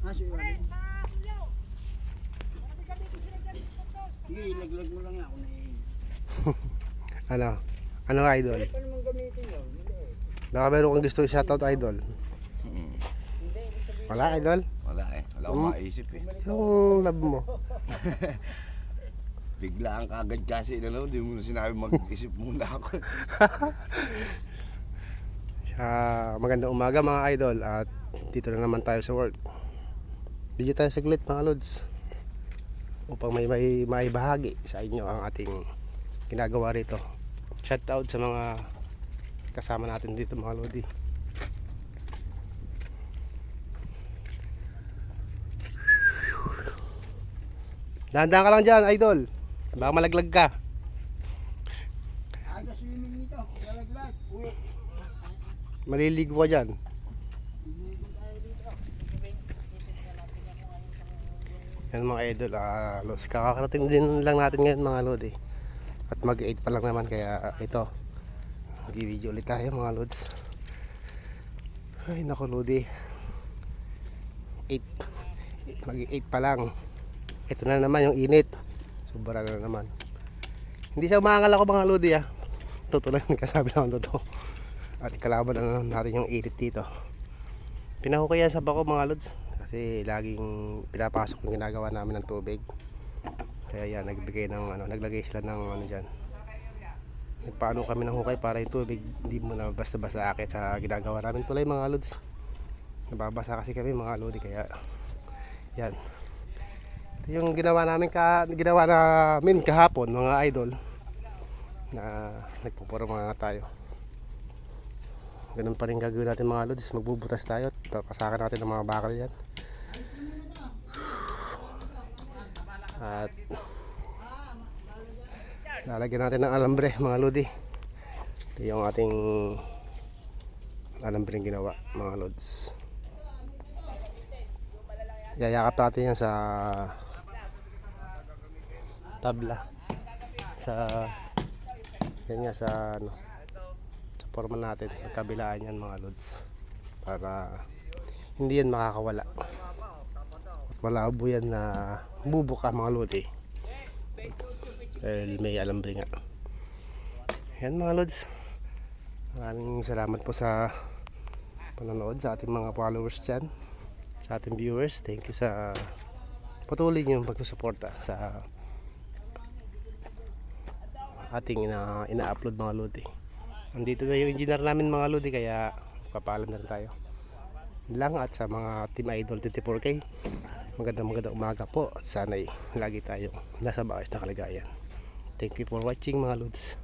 Sige, ilaglag mo lang ako na eh. Ano? Ano idol? Paano naman gamitin yun? Baka meron kang gusto i-shoutout idol? Wala idol? Wala eh. Wala akong maisip eh. Yung love mo? Biglaan kagad kasi di mo na sinabi mag-isip muna ako. Magandang umaga mga idol. At dito na naman tayo sa work. Video tayo saglit mga lods, upang may bahagi sa inyo ang ating ginagawa rito. Shoutout sa mga kasama natin dito mga lodi. Dahan-dahan ka lang dyan idol, baka malaglag ka. Aga swimming nito, lalaglag. Uwi. Maliligo ka dyan. Yan mga idol, los kakarating din lang natin ngayon mga lodi. At mag 8 pa lang naman, kaya ito mag-video ulit tayo mga lods. Ay naku lodi, 8 mag 8 pa lang. Ito na naman yung init, sobra na naman. Hindi siya umaangal ako mga lodi Totoo lang, kasabi lang ang totoo. At kalaban na natin yung init dito. Pinahukayan sa bako mga lods, kasi laging pinapasok yung ginagawa namin ng tubig. Kaya yan, naglagay sila ng dyan. Nagpaano kami ng hukay para yung tubig hindi mo na basta-basta akit sa ginagawa namin tulay mga lods. Nababasa kasi kami mga lodi, kaya yan. Ito yung ginawa namin kahapon mga idol, na nagpupuro mga tayo. Ganun pa rin gagawin natin mga lods, magbubutas tayo at papasakan natin ng mga bakal yan. At lalagyan natin ng alambre mga lodi. Ito yung ating alambre ginawa mga lods. Yayakap natin yan sa tabla, sa yan nga, sa forma natin, magkabilaan yan mga lods, para hindi yan makakawala at malabo yan na bubuka mga lodi, dahil may alambre nga. Yan mga lods, maraming salamat po sa panonood, sa ating mga followers dyan, sa ating viewers. Thank you sa patuloy nyo pagsusuporta sa ating ina-upload mga lodi. Andito na yung engineer namin mga lodi, kaya papaalam na rin tayo lang. At sa mga Team Idol 24K, magandang umaga po, at sana'y lagi tayong nasa maayos na kalagayan. Thank you for watching mga lods.